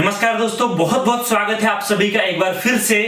नमस्कार दोस्तों, बहुत बहुत स्वागत है आप सभी का एक बार फिर से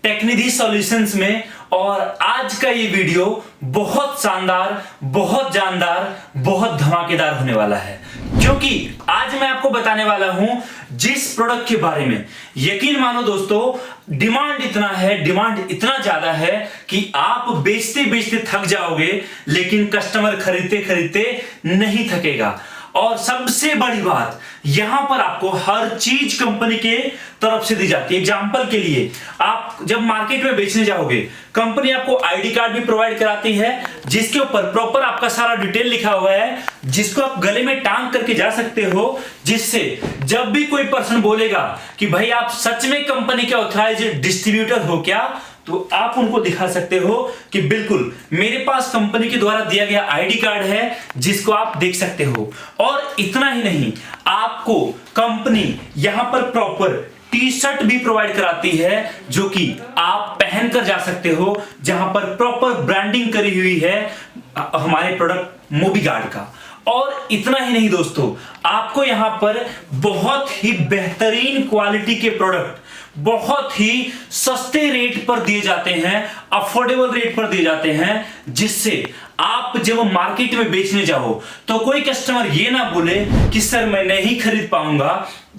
टेक्निधी सॉल्यूशंस में। और आज का ये वीडियो बहुत शानदार, बहुत जानदार, बहुत धमाकेदार होने वाला है, क्योंकि आज मैं आपको बताने वाला हूं जिस प्रोडक्ट के बारे में यकीन मानो दोस्तों डिमांड इतना है, डिमांड इतना ज्यादा है कि आप बेचते बेचते थक जाओगे, लेकिन कस्टमर खरीदते खरीदते नहीं थकेगा। और सबसे बड़ी बात, यहां पर आपको हर चीज कंपनी के तरफ से दी जाती है। एग्जांपल के लिए, आप जब मार्केट में बेचने जाओगे, कंपनी आपको आईडी कार्ड भी प्रोवाइड कराती है, जिसके ऊपर प्रॉपर आपका सारा डिटेल लिखा हुआ है, जिसको आप गले में टांग करके जा सकते हो, जिससे जब भी कोई पर्सन बोलेगा कि भाई आप सच में कंपनी के ऑथराइज्ड डिस्ट्रीब्यूटर हो क्या, तो आप उनको दिखा सकते हो कि बिल्कुल मेरे पास कंपनी के द्वारा दिया गया आईडी कार्ड है, जिसको आप देख सकते हो। और इतना ही नहीं, आपको कंपनी यहां पर प्रॉपर टी शर्ट भी प्रोवाइड कराती है, जो कि आप पहनकर जा सकते हो, जहां पर प्रॉपर ब्रांडिंग करी हुई है हमारे प्रोडक्ट मोबीगार्ड का। और इतना ही नहीं दोस्तों, आपको यहां पर बहुत ही बेहतरीन क्वालिटी के प्रोडक्ट बहुत ही सस्ते रेट पर दिए जाते हैं, अफोर्डेबल रेट पर दिए जाते हैं, जिससे आप जब मार्केट में बेचने जाओ तो कोई कस्टमर ये ना बोले कि सर मैं नहीं खरीद पाऊंगा,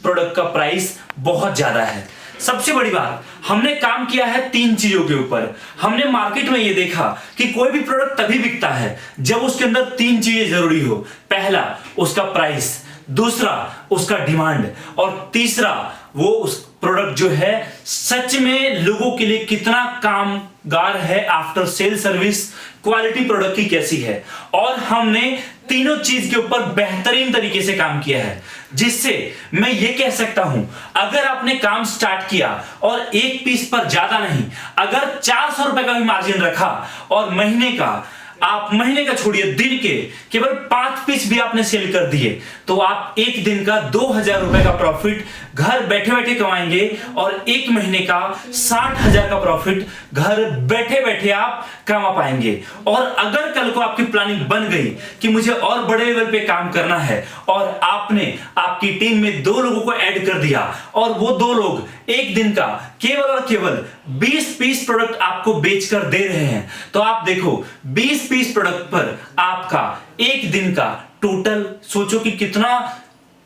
प्रोडक्ट का प्राइस बहुत ज्यादा है। सबसे बड़ी बात, हमने काम किया है 3 चीजों के ऊपर। हमने मार्केट में ये देखा कि कोई भी प्रोडक्ट तभी बिकता है जब उसके अंदर 3 चीजें जरूरी हो। पहला, उसका प्राइस, दूसरा उसका डिमांड, और तीसरा वो उस प्रोडक्ट जो है सच में लोगों के लिए कितना कामगार है, after sale service quality product की कैसी है। और हमने तीनों चीज के ऊपर बेहतरीन तरीके से काम किया है, जिससे मैं ये कह सकता हूं, अगर आपने काम स्टार्ट किया और एक पीस पर ज्यादा नहीं, अगर 400 रुपए का भी मार्जिन रखा और महीने का छोड़िए, दिन के केवल 5 पीस भी आपने सेल कर दिए, तो आप एक दिन का 2000 रुपए का प्रॉफिट घर बैठे बैठे कमाएंगे, और एक महीने का 60,000 का प्रॉफिट घर बैठे बैठे आप कमा पाएंगे। और अगर कल को आपकी प्लानिंग बन गई कि मुझे और बड़े लेवल पे काम करना है, और आपने आपकी टीम में 2 लोगों को ऐड कर दिया, और वो 2 लोग एक दिन का केवल और केवल 20 पीस प्रोडक्ट आपको बेचकर दे रहे हैं, तो आप देखो 20 पीस प्रोडक्ट पर आपका एक दिन का टोटल सोचो कि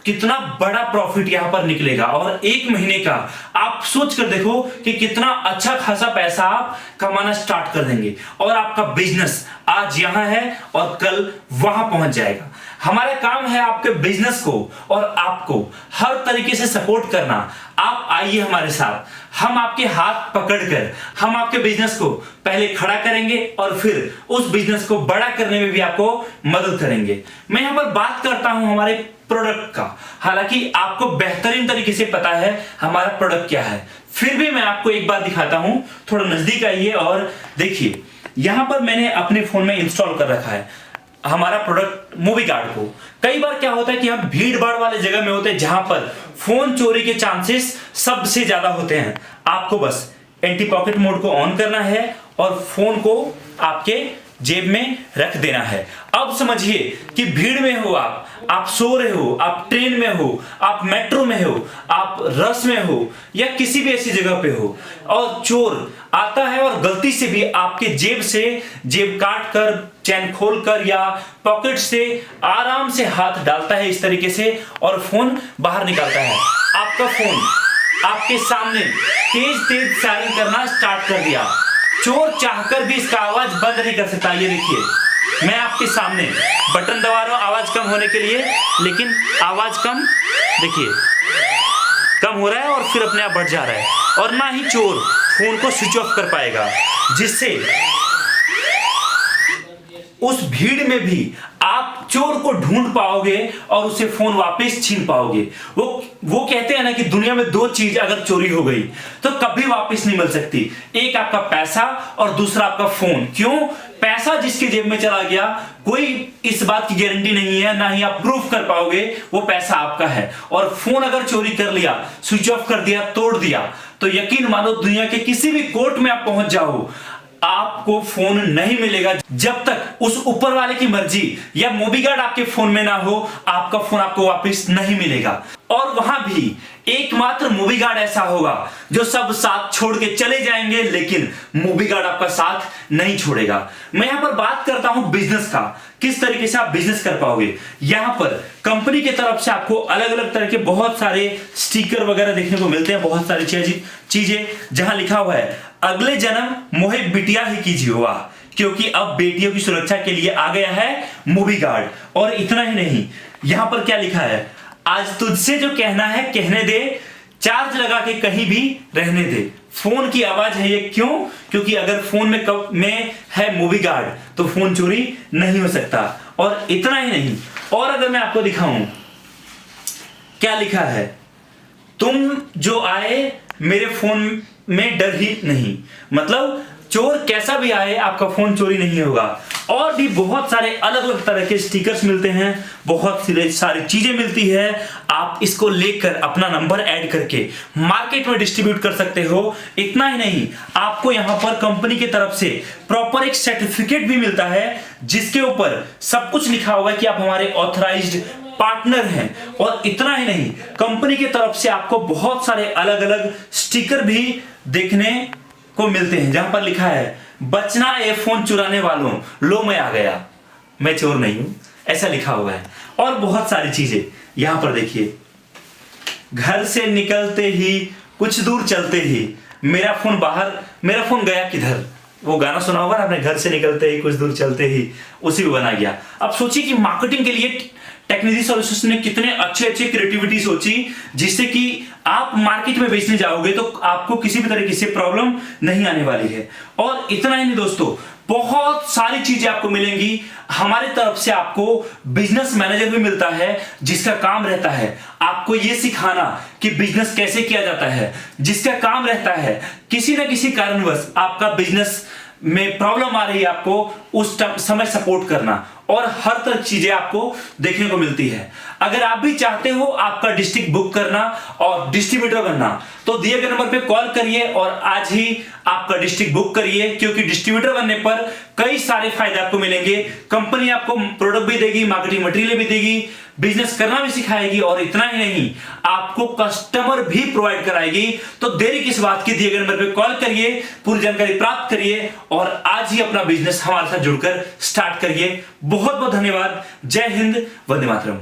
कितना बड़ा प्रॉफिट यहां पर निकलेगा। और एक महीने का आप सोच कर देखो कि कितना अच्छा खासा पैसा आप कमाना स्टार्ट कर देंगे, और आपका बिजनेस आज यहां है और कल वहां पहुंच जाएगा। हमारा काम है आपके बिजनेस को और आपको हर तरीके से सपोर्ट करना। आप आइए हमारे साथ, हम आपके हाथ पकड़कर हम आपके बिजनेस को पहले खड़ा करेंगे, और फिर उस बिजनेस को बड़ा करने में भी आपको मदद करेंगे। मैं यहां पर बात करता हूं हमारे प्रोडक्ट का, हालांकि आपको बेहतरीन तरीके से पता है हमारा प्रोडक्ट क्या है, फिर भी मैं आपको एक बार दिखाता हूं। थोड़ा नजदीक आइए और देखिए, यहां पर मैंने अपने फोन में इंस्टॉल कर रखा है हमारा प्रोडक्ट मोबीगार्ड को। कई बार क्या होता है कि हम भीड़ भाड़ वाले जगह में होते हैं, जहां पर फोन चोरी के चांसेस सबसे ज्यादा होते हैं। आपको बस एंटी पॉकेट मोड को ऑन करना है और फोन को आपके जेब में रख देना है। अब समझिए कि भीड़ में हो आप सो रहे हो, आप ट्रेन में हो, आप मेट्रो में हो, आप रस में हो, या किसी भी ऐसी जगह पे हो, और चोर आता है और गलती से भी आपके जेब से जेब काट कर, चैन खोल कर, या पॉकेट से आराम से हाथ डालता है इस तरीके से, और फोन बाहर निकालता है। आपका फोन आपके सामने तेज तेज फायरिंग करना स्टार्ट कर दिया। चोर चाहकर भी इसका आवाज बंद नहीं कर सकता। ये देखिए, मैं आपके सामने बटन दबा रहा हूं आवाज कम होने के लिए, लेकिन आवाज कम, देखिए कम हो रहा है और फिर अपने आप बढ़ जा रहा है। और ना ही चोर फोन को स्विच ऑफ कर पाएगा, जिससे उस भीड़ में भी आप चोर को ढूंढ पाओगे और उसे फोन वापस छीन पाओगे। वो कहते हैं ना कि दुनिया में 2 चीज अगर चोरी हो गई तो कभी वापस नहीं मिल सकती, एक आपका पैसा और दूसरा आपका फोन। क्यों? पैसा जिसके जेब में चला गया, कोई इस बात की गारंटी नहीं है, ना ही आप प्रूफ कर पाओगे वो पैसा आपका है। और फोन अगर चोरी कर लिया, स्विच ऑफ कर दिया, तोड़ दिया, तो यकीन मानो दुनिया के किसी भी कोर्ट में आप पहुंच जाओ, आपको फोन नहीं मिलेगा जब तक उस ऊपर वाले की मर्जी या मोबीगार्ड आपके फोन में ना हो। आपका फोन आपको वापस नहीं मिलेगा। और वहां भी एकमात्र मूवी गार्ड ऐसा होगा जो सब साथ छोड़ के चले जाएंगे, लेकिन मूवी गार्ड आपका साथ नहीं छोड़ेगा। मैं यहां पर बात करता हूं बिजनेस का, किस तरीके से आप बिजनेस कर पाओगे। यहां पर कंपनी की तरफ से आपको अलग अलग तरह के बहुत सारे स्टिकर वगैरह देखने को मिलते हैं, बहुत सारी चीजें जहां लिखा हुआ है अगले जन्म मोहे बिटिया ही कीजिए हुआ, क्योंकि अब बेटियों की सुरक्षा के लिए आ गया है मूवी गार्ड। और इतना ही नहीं, यहां पर क्या लिखा है, आज तुझसे जो कहना है कहने दे, चार्ज लगा के कहीं भी रहने दे। फोन की आवाज है ये, क्यों? क्योंकि अगर फोन में है मूवी गार्ड तो फोन चोरी नहीं हो सकता। और इतना ही नहीं, और अगर मैं आपको दिखाऊं क्या लिखा है, तुम जो आए मेरे फोन में डर ही नहीं, मतलब चोर कैसा भी आए आपका फोन चोरी नहीं होगा। और भी बहुत सारे अलग अलग तरह के स्टिकर्स मिलते हैं, बहुत सारी चीजें मिलती है। आप इसको लेकर अपना नंबर ऐड करके मार्केट में डिस्ट्रीब्यूट कर सकते हो। इतना ही नहीं, आपको यहां पर कंपनी की तरफ से प्रॉपर एक सर्टिफिकेट भी मिलता है जिसके ऊपर सब कुछ लिखा हुआ है कि आप हमारे ऑथराइज्ड पार्टनर हैं। और इतना ही नहीं, कंपनी की तरफ से आपको बहुत सारे अलग अलग स्टिकर भी देखने को मिलते हैं जहां पर लिखा है बचना ये फोन चुराने वालों, लो मैं आ गया, मैं चोर नहीं हूं, ऐसा लिखा हुआ है। और बहुत सारी चीजें यहां पर देखिए, घर से निकलते ही कुछ दूर चलते ही मेरा फोन गया किधर, वो गाना सुना होगा ना आपने, घर से निकलते ही कुछ दूर चलते ही, उसी को बना गया। अब सोचिए कि मार्केटिंग के लिए टेक्निधी सॉल्यूशंस ने कितने अच्छे क्रिएटिविटी सोची, जिससे कि आप मार्केट में बेचने जाओगे तो आपको किसी भी तरीके से प्रॉब्लम नहीं आने वाली है। और इतना ही नहीं दोस्तों, बहुत सारी चीजें आपको मिलेंगी। हमारे तरफ से आपको बिजनेस मैनेजर भी मिलता है जिसका काम रहता है आपको ये सिखाना कि बिजनेस कैसे किया जाता है, जिसका काम रहता है किसी न किसी कारणवश आपका बिजनेस में प्रॉब्लम आ रही है, आपको उस समय सपोर्ट करना। और हर तरह की चीजें आपको देखने को मिलती है। अगर आप भी चाहते हो आपका डिस्ट्रिक्ट बुक करना और डिस्ट्रीब्यूटर बनना, तो दिए गए नंबर पे कॉल करिए और आज ही आपका डिस्ट्रिक्ट बुक करिए, क्योंकि डिस्ट्रीब्यूटर बनने पर कई सारे फायदे आपको मिलेंगे। कंपनी आपको प्रोडक्ट भी देगी, मार्केटिंग मटेरियल भी देगी, बिजनेस करना भी सिखाएगी, और इतना ही नहीं, आपको कस्टमर भी प्रोवाइड कराएगी। तो देरी किस बात की, दिए गए नंबर पे कॉल करिए, पूरी जानकारी प्राप्त करिए और आज ही अपना बिजनेस हमारे साथ जुड़कर स्टार्ट करिए। बहुत बहुत धन्यवाद। जय हिंद, वंदे मातरम।